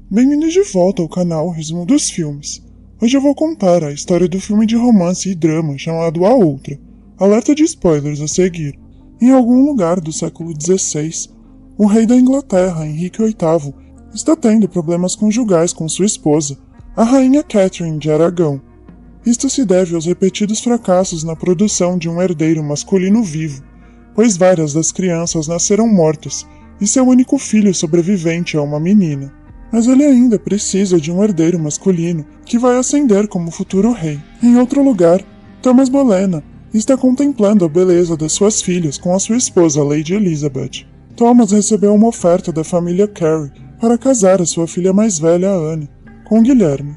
Bem-vindos de volta ao canal Resumo dos Filmes. Hoje eu vou contar a história do filme de romance e drama chamado A Outra. Alerta de spoilers a seguir. Em algum lugar do século XVI, o rei da Inglaterra, Henrique VIII, está tendo problemas conjugais com sua esposa, a rainha Catherine de Aragão. Isto se deve aos repetidos fracassos na produção de um herdeiro masculino vivo, pois várias das crianças nasceram mortas e seu único filho sobrevivente é uma menina. Mas ele ainda precisa de um herdeiro masculino que vai ascender como futuro rei. Em outro lugar, Thomas Bolena está contemplando a beleza das suas filhas com a sua esposa Lady Elizabeth. Thomas recebeu uma oferta da família Carey para casar a sua filha mais velha, Anne, com Guilherme.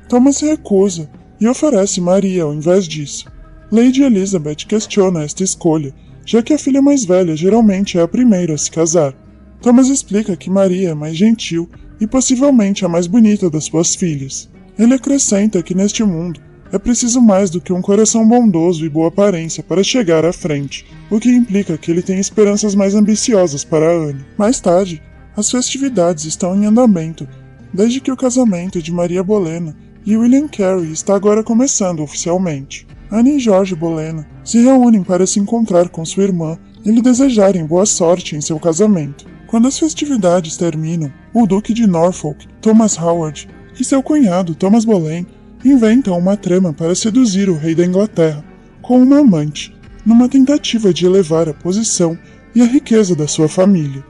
Thomas se recusa e oferece Maria ao invés disso. Lady Elizabeth questiona esta escolha, já que a filha mais velha geralmente é a primeira a se casar. Thomas explica que Maria é mais gentil e possivelmente a mais bonita das suas filhas. Ele acrescenta que neste mundo é preciso mais do que um coração bondoso e boa aparência para chegar à frente, o que implica que ele tem esperanças mais ambiciosas para Anne. Mais tarde, as festividades estão em andamento, desde que o casamento de Maria Bolena e William Carey está agora começando oficialmente. Anne e George Bolena se reúnem para se encontrar com sua irmã e lhe desejarem boa sorte em seu casamento. Quando as festividades terminam, o Duque de Norfolk, Thomas Howard, e seu cunhado, Thomas Boleyn, inventam uma trama para seduzir o rei da Inglaterra com uma amante, numa tentativa de elevar a posição e a riqueza da sua família.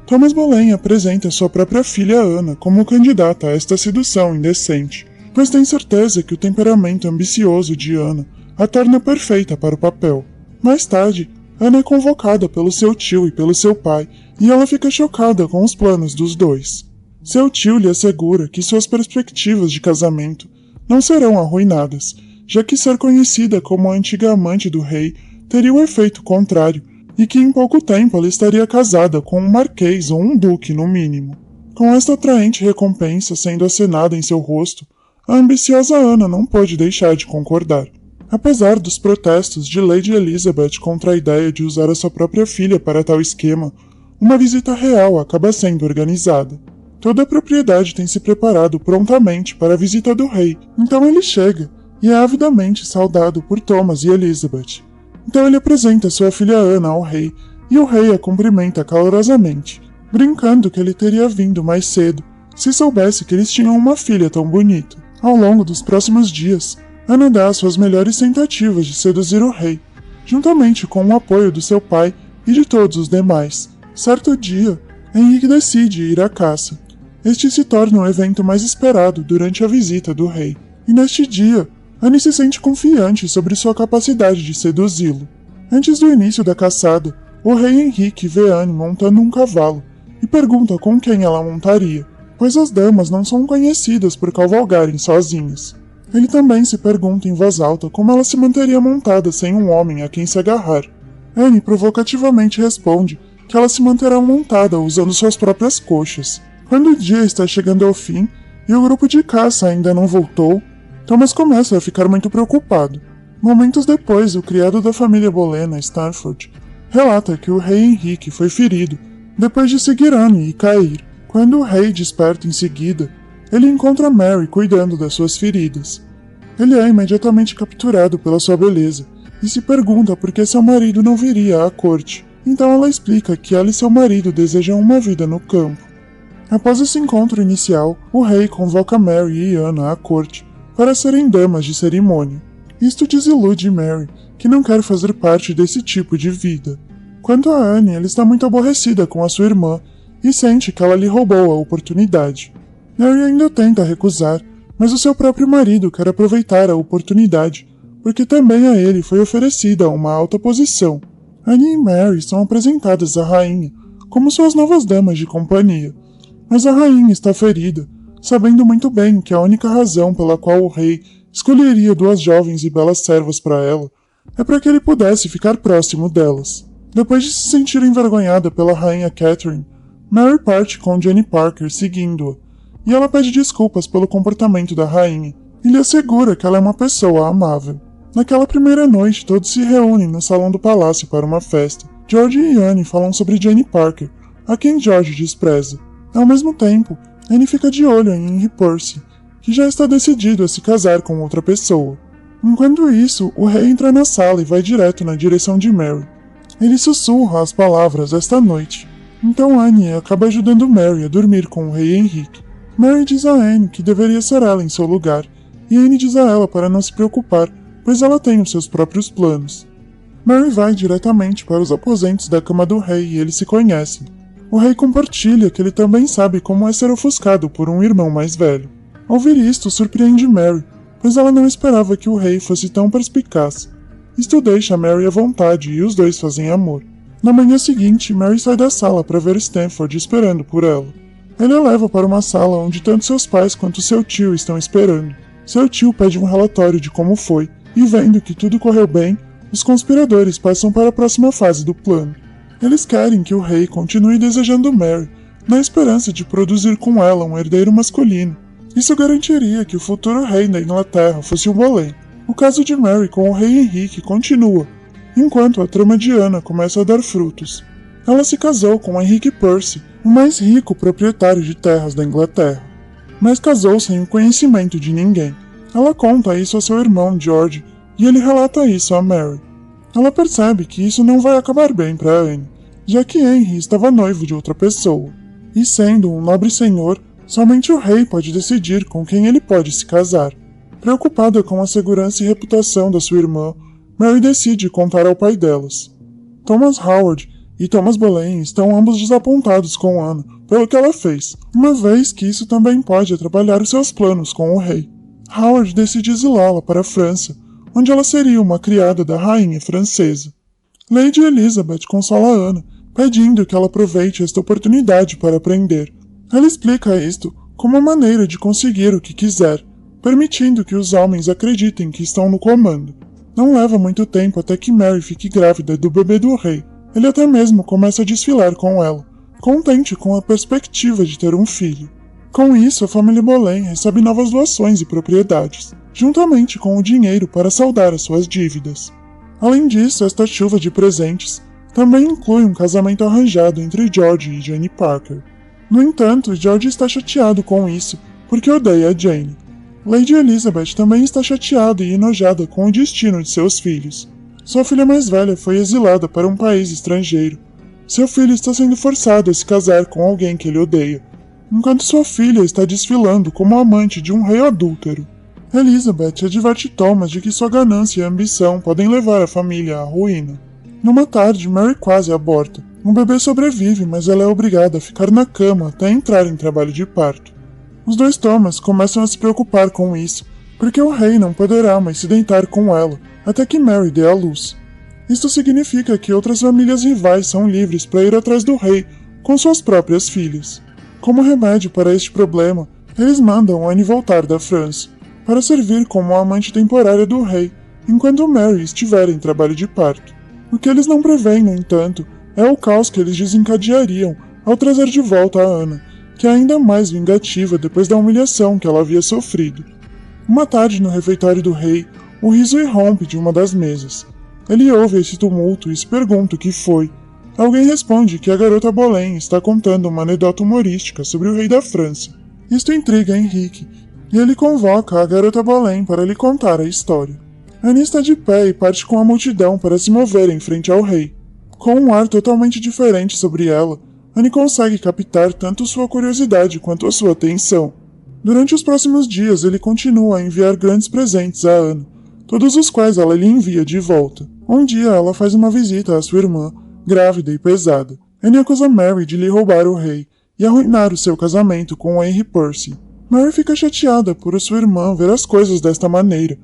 Thomas Boleyn apresenta sua própria filha Anna como candidata a esta sedução indecente, pois tem certeza que o temperamento ambicioso de Anna a torna perfeita para o papel. Mais tarde, Anna é convocada pelo seu tio e pelo seu pai, e ela fica chocada com os planos dos dois. Seu tio lhe assegura que suas perspectivas de casamento não serão arruinadas, já que ser conhecida como a antiga amante do rei teria o efeito contrário, e que em pouco tempo ela estaria casada com um marquês ou um duque no mínimo. Com esta atraente recompensa sendo acenada em seu rosto, a ambiciosa Anna não pôde deixar de concordar. Apesar dos protestos de Lady Elizabeth contra a ideia de usar a sua própria filha para tal esquema, uma visita real acaba sendo organizada. Toda a propriedade tem se preparado prontamente para a visita do rei, então ele chega e é avidamente saudado por Thomas e Elizabeth. Então ele apresenta sua filha Anna ao rei e o rei a cumprimenta calorosamente, brincando que ele teria vindo mais cedo se soubesse que eles tinham uma filha tão bonita. Ao longo dos próximos dias, Anna dá as suas melhores tentativas de seduzir o rei, juntamente com o apoio do seu pai e de todos os demais. Certo dia, Henrique decide ir à caça. Este se torna o evento mais esperado durante a visita do rei, e neste dia, Anne se sente confiante sobre sua capacidade de seduzi-lo. Antes do início da caçada, o rei Henrique vê Anne montando um cavalo e pergunta com quem ela montaria, pois as damas não são conhecidas por cavalgarem sozinhas. Ele também se pergunta em voz alta como ela se manteria montada sem um homem a quem se agarrar. Anne provocativamente responde que ela se manterá montada usando suas próprias coxas. Quando o dia está chegando ao fim e o grupo de caça ainda não voltou, Thomas começa a ficar muito preocupado. Momentos depois, o criado da família Bolena, Stanford, relata que o rei Henrique foi ferido depois de seguir Anne e cair. Quando o rei desperta em seguida, ele encontra Mary cuidando das suas feridas. Ele é imediatamente capturado pela sua beleza e se pergunta por que seu marido não viria à corte. Então ela explica que ela e seu marido desejam uma vida no campo. Após esse encontro inicial, o rei convoca Mary e Anna à corte para serem damas de cerimônia. Isto desilude Mary, que não quer fazer parte desse tipo de vida. Quanto a Anne, ela está muito aborrecida com a sua irmã e sente que ela lhe roubou a oportunidade. Mary ainda tenta recusar, mas o seu próprio marido quer aproveitar a oportunidade, porque também a ele foi oferecida uma alta posição. Anne e Mary são apresentadas à rainha como suas novas damas de companhia, mas a rainha está ferida, sabendo muito bem que a única razão pela qual o rei escolheria duas jovens e belas servas para ela é para que ele pudesse ficar próximo delas. Depois de se sentir envergonhada pela rainha Catherine, Mary parte com Jenny Parker seguindo-a, e ela pede desculpas pelo comportamento da rainha, e lhe assegura que ela é uma pessoa amável. Naquela primeira noite, todos se reúnem no salão do palácio para uma festa. George e Anne falam sobre Jenny Parker, a quem George despreza. Ao mesmo tempo, Anne fica de olho em Henry Percy, que já está decidido a se casar com outra pessoa. Enquanto isso, o rei entra na sala e vai direto na direção de Mary. Ele sussurra as palavras esta noite. Então Anne acaba ajudando Mary a dormir com o rei Henrique. Mary diz a Anne que deveria ser ela em seu lugar, e Anne diz a ela para não se preocupar, pois ela tem os seus próprios planos. Mary vai diretamente para os aposentos da cama do rei e eles se conhecem. O rei compartilha que ele também sabe como é ser ofuscado por um irmão mais velho. Ouvir isto surpreende Mary, pois ela não esperava que o rei fosse tão perspicaz. Isto deixa Mary à vontade e os dois fazem amor. Na manhã seguinte, Mary sai da sala para ver Stanford esperando por ela. Ele a leva para uma sala onde tanto seus pais quanto seu tio estão esperando. Seu tio pede um relatório de como foi, e vendo que tudo correu bem, os conspiradores passam para a próxima fase do plano. Eles querem que o rei continue desejando Mary, na esperança de produzir com ela um herdeiro masculino. Isso garantiria que o futuro rei da Inglaterra fosse um Boleyn. O caso de Mary com o rei Henrique continua, enquanto a trama de Anna começa a dar frutos. Ela se casou com Henrique Percy, o mais rico proprietário de terras da Inglaterra. Mas casou sem o conhecimento de ninguém. Ela conta isso a seu irmão George, e ele relata isso a Mary. Ela percebe que isso não vai acabar bem para Anne, já que Henry estava noivo de outra pessoa. E sendo um nobre senhor, somente o rei pode decidir com quem ele pode se casar. Preocupada com a segurança e reputação da sua irmã, Mary decide contar ao pai delas. Thomas Howard e Thomas Boleyn estão ambos desapontados com Anna pelo que ela fez, uma vez que isso também pode atrapalhar os seus planos com o rei. Howard decide exilá-la para a França, onde ela seria uma criada da rainha francesa. Lady Elizabeth consola Anna, pedindo que ela aproveite esta oportunidade para aprender. Ela explica isto como uma maneira de conseguir o que quiser, permitindo que os homens acreditem que estão no comando. Não leva muito tempo até que Mary fique grávida do bebê do rei. Ele até mesmo começa a desfilar com ela, contente com a perspectiva de ter um filho. Com isso, a família Boleyn recebe novas doações e propriedades, juntamente com o dinheiro para saldar as suas dívidas. Além disso, esta chuva de presentes também inclui um casamento arranjado entre George e Jane Parker. No entanto, George está chateado com isso, porque odeia a Jane. Lady Elizabeth também está chateada e enojada com o destino de seus filhos. Sua filha mais velha foi exilada para um país estrangeiro. Seu filho está sendo forçado a se casar com alguém que ele odeia, enquanto sua filha está desfilando como amante de um rei adúltero. Elizabeth adverte Thomas de que sua ganância e ambição podem levar a família à ruína. Numa tarde, Mary quase aborta. O bebê sobrevive, mas ela é obrigada a ficar na cama até entrar em trabalho de parto. Os dois Thomas começam a se preocupar com isso, porque o rei não poderá mais se deitar com ela até que Mary dê à luz. Isto significa que outras famílias rivais são livres para ir atrás do rei com suas próprias filhas. Como remédio para este problema, eles mandam Anne voltar da França, para servir como a amante temporária do rei, enquanto Mary estiver em trabalho de parto. O que eles não preveem, no entanto, é o caos que eles desencadeariam ao trazer de volta a Anna, que é ainda mais vingativa depois da humilhação que ela havia sofrido. Uma tarde no refeitório do rei, o riso irrompe de uma das mesas. Ele ouve esse tumulto e se pergunta o que foi. Alguém responde que a garota Boleyn está contando uma anedota humorística sobre o rei da França. Isto intriga Henrique, e ele convoca a garota Boleyn para lhe contar a história. Anne está de pé e parte com a multidão para se mover em frente ao rei. Com um ar totalmente diferente sobre ela, Anne consegue captar tanto sua curiosidade quanto a sua atenção. Durante os próximos dias, ele continua a enviar grandes presentes a Anna, todos os quais ela lhe envia de volta. Um dia, ela faz uma visita à sua irmã, grávida e pesada. Anne acusa Mary de lhe roubar o rei e arruinar o seu casamento com Henry Percy. Mary fica chateada por sua irmã ver as coisas desta maneira,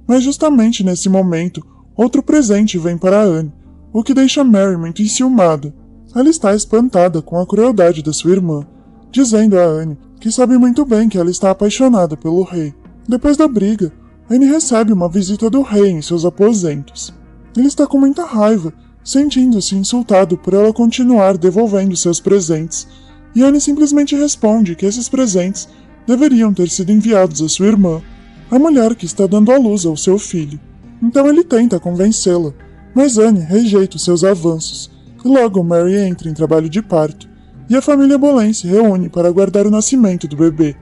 mas justamente nesse momento, outro presente vem para Anne, o que deixa Mary muito enciumada. Ela está espantada com a crueldade da sua irmã, dizendo a Anne que sabe muito bem que ela está apaixonada pelo rei. Depois da briga, Anne recebe uma visita do rei em seus aposentos. Ele está com muita raiva, sentindo-se insultado por ela continuar devolvendo seus presentes, e Anne simplesmente responde que esses presentes deveriam ter sido enviados à sua irmã, a mulher que está dando à luz ao seu filho. Então ele tenta convencê-la, mas Anne rejeita os seus avanços, e logo Mary entra em trabalho de parto. e a família Boleyn se reúne para aguardar o nascimento do bebê.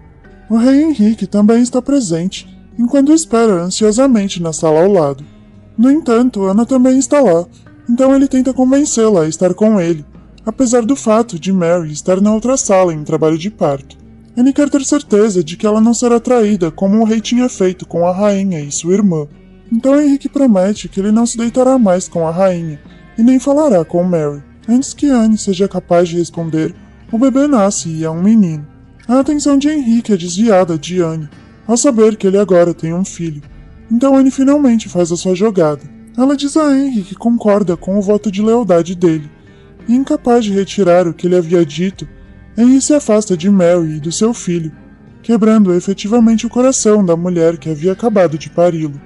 O rei Henrique também está presente, enquanto espera ansiosamente na sala ao lado. No entanto, Ana também está lá, então ele tenta convencê-la a estar com ele, apesar do fato de Mary estar na outra sala em trabalho de parto. Ele quer ter certeza de que ela não será traída como o rei tinha feito com a rainha e sua irmã. Então Henrique promete que ele não se deitará mais com a rainha e nem falará com Mary. Antes que Anne seja capaz de responder, o bebê nasce e é um menino. A atenção de Henrique é desviada de Anne, ao saber que ele agora tem um filho. Então Anne finalmente faz a sua jogada. Ela diz a Henry que concorda com o voto de lealdade dele, e incapaz de retirar o que ele havia dito, Henry se afasta de Mary e do seu filho, quebrando efetivamente o coração da mulher que havia acabado de pari-lo.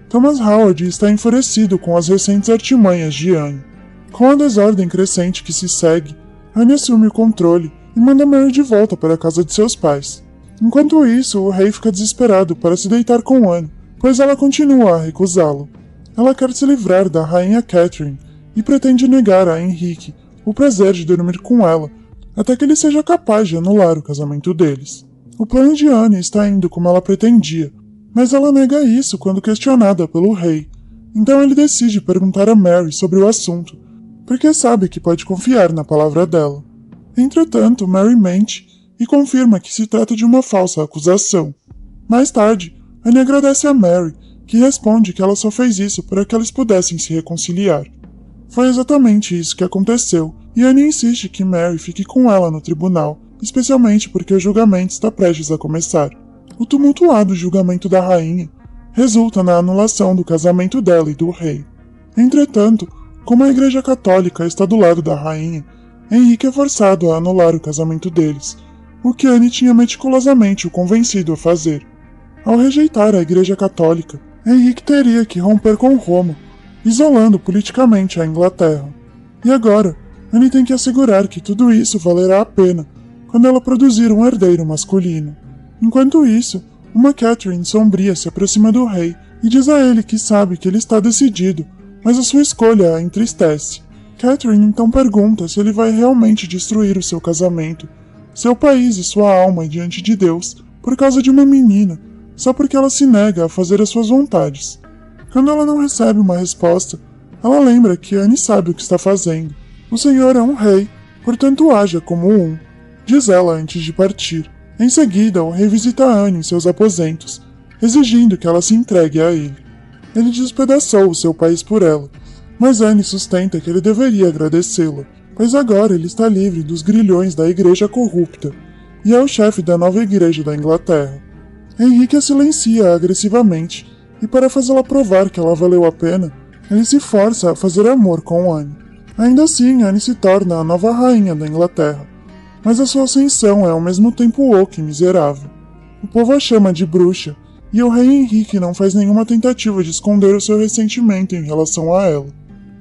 Thomas Howard está enfurecido com as recentes artimanhas de Anne. Com a desordem crescente que se segue, Anne assume o controle e manda Mary de volta para a casa de seus pais. Enquanto isso, o rei fica desesperado para se deitar com Anne, pois ela continua a recusá-lo. Ela quer se livrar da rainha Catherine e pretende negar a Henrique o prazer de dormir com ela, até que ele seja capaz de anular o casamento deles. O plano de Anne está indo como ela pretendia, mas ela nega isso quando questionada pelo rei. Então ele decide perguntar a Mary sobre o assunto, porque sabe que pode confiar na palavra dela. Entretanto, Mary mente e confirma que se trata de uma falsa acusação. Mais tarde, Anne agradece a Mary, que responde que ela só fez isso para que eles pudessem se reconciliar. Foi exatamente isso que aconteceu, e Anne insiste que Mary fique com ela no tribunal, especialmente porque o julgamento está prestes a começar. O tumultuado julgamento da rainha resulta na anulação do casamento dela e do rei. Entretanto, como a Igreja Católica está do lado da rainha, Henrique é forçado a anular o casamento deles, o que Anne tinha meticulosamente o convencido a fazer. Ao rejeitar a Igreja Católica, Henrique teria que romper com Roma, isolando politicamente a Inglaterra. E agora, Anne tem que assegurar que tudo isso valerá a pena quando ela produzir um herdeiro masculino. Enquanto isso, uma Catherine sombria se aproxima do rei e diz a ele que sabe que ele está decidido, mas a sua escolha a entristece. Catherine então pergunta se ele vai realmente destruir o seu casamento, seu país e sua alma diante de Deus por causa de uma menina, só porque ela se nega a fazer as suas vontades. Quando ela não recebe uma resposta, ela lembra que Anne sabe o que está fazendo. O Senhor é um rei, portanto haja como um, diz ela antes de partir. Em seguida, o rei visita Anne em seus aposentos, exigindo que ela se entregue a ele. Ele despedaçou o seu país por ela, mas Anne sustenta que ele deveria agradecê-la, pois agora ele está livre dos grilhões da igreja corrupta e é o chefe da nova igreja da Inglaterra. Henrique a silencia agressivamente, e para fazê-la provar que ela valeu a pena, ele se força a fazer amor com Anne. Ainda assim, Anne se torna a nova rainha da Inglaterra, mas a sua ascensão é ao mesmo tempo oca e miserável. O povo a chama de bruxa, e o rei Henrique não faz nenhuma tentativa de esconder o seu ressentimento em relação a ela.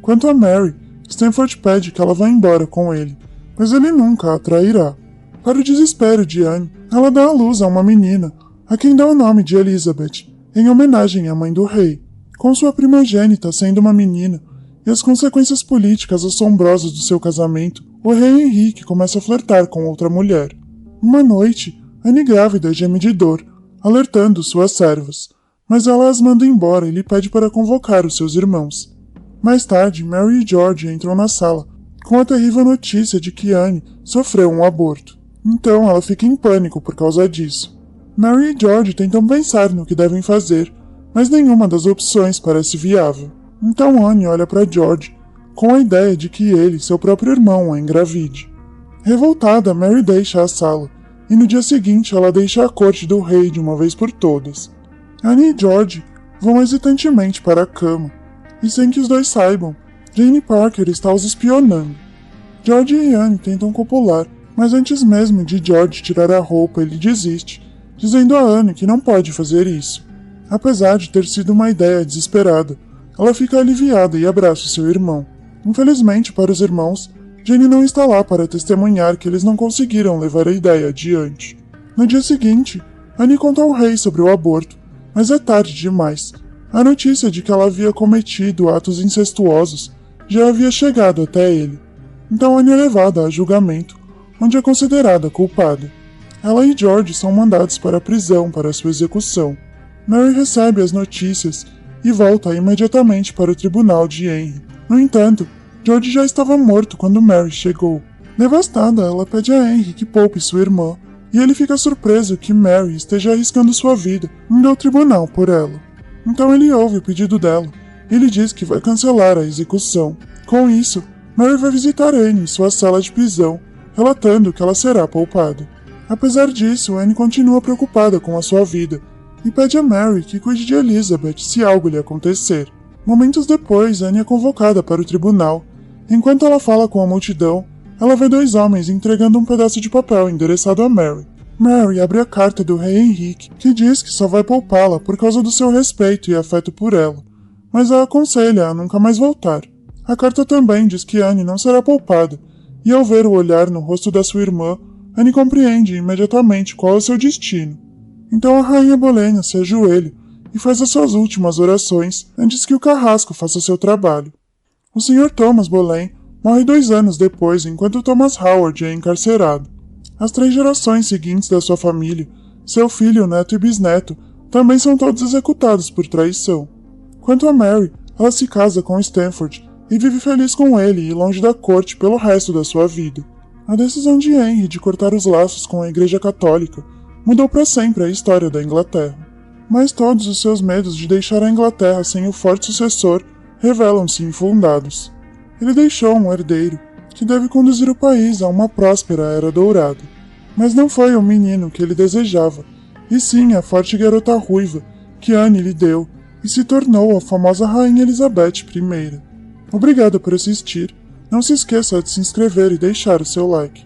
Quanto a Mary, Stanford pede que ela vá embora com ele, mas ele nunca a trairá. Para o desespero de Anne, ela dá à luz a uma menina, a quem dá o nome de Elizabeth, em homenagem à mãe do rei. Com sua primogênita sendo uma menina, e as consequências políticas assombrosas do seu casamento, o rei Henrique começa a flertar com outra mulher. Uma noite, Anne grávida geme de dor, alertando suas servas, mas ela as manda embora e lhe pede para convocar os seus irmãos. Mais tarde, Mary e George entram na sala, com a terrível notícia de que Anne sofreu um aborto. Então ela fica em pânico por causa disso. Mary e George tentam pensar no que devem fazer, mas nenhuma das opções parece viável. Então Anne olha para George, com a ideia de que ele, seu próprio irmão, a engravide. Revoltada, Mary deixa a sala, e no dia seguinte ela deixa a corte do rei de uma vez por todas. Anne e George vão hesitantemente para a cama, e sem que os dois saibam, Jane Parker está os espionando. George e Anne tentam copular, mas antes mesmo de George tirar a roupa ele desiste, dizendo a Anne que não pode fazer isso. Apesar de ter sido uma ideia desesperada, ela fica aliviada e abraça seu irmão. Infelizmente para os irmãos, Jane não está lá para testemunhar que eles não conseguiram levar a ideia adiante. No dia seguinte, Anne conta ao rei sobre o aborto, mas é tarde demais. A notícia de que ela havia cometido atos incestuosos já havia chegado até ele. Então Anne é levada a julgamento, onde é considerada culpada. Ela e George são mandados para a prisão para sua execução. Mary recebe as notícias e volta imediatamente para o tribunal de Henry. No entanto, George já estava morto quando Mary chegou. Devastada, ela pede a Henry que poupe sua irmã, e ele fica surpreso que Mary esteja arriscando sua vida indo ao tribunal por ela. Então ele ouve o pedido dela. Ele diz que vai cancelar a execução. Com isso, Mary vai visitar Anne em sua sala de prisão, relatando que ela será poupada. Apesar disso, Anne continua preocupada com a sua vida e pede a Mary que cuide de Elizabeth se algo lhe acontecer. Momentos depois, Anne é convocada para o tribunal. Enquanto ela fala com a multidão, ela vê dois homens entregando um pedaço de papel endereçado a Mary. Mary abre a carta do rei Henrique, que diz que só vai poupá-la por causa do seu respeito e afeto por ela, mas a aconselha a nunca mais voltar. A carta também diz que Anne não será poupada, e ao ver o olhar no rosto da sua irmã, Anne compreende imediatamente qual é o seu destino. Então a rainha Bolena se ajoelha e faz as suas últimas orações antes que o carrasco faça seu trabalho. O Sr. Thomas Boleyn morre 2 anos depois, enquanto Thomas Howard é encarcerado. As 3 gerações seguintes da sua família, seu filho, neto e bisneto, também são todos executados por traição. Quanto a Mary, ela se casa com Stanford e vive feliz com ele e longe da corte pelo resto da sua vida. A decisão de Henry de cortar os laços com a Igreja Católica mudou para sempre a história da Inglaterra. Mas todos os seus medos de deixar a Inglaterra sem o forte sucessor revelam-se infundados. Ele deixou um herdeiro que deve conduzir o país a uma próspera era dourada. Mas não foi o menino que ele desejava, e sim a forte garota ruiva que Anne lhe deu e se tornou a famosa Rainha Elizabeth I. Obrigado por assistir. Não se esqueça de se inscrever e deixar o seu like.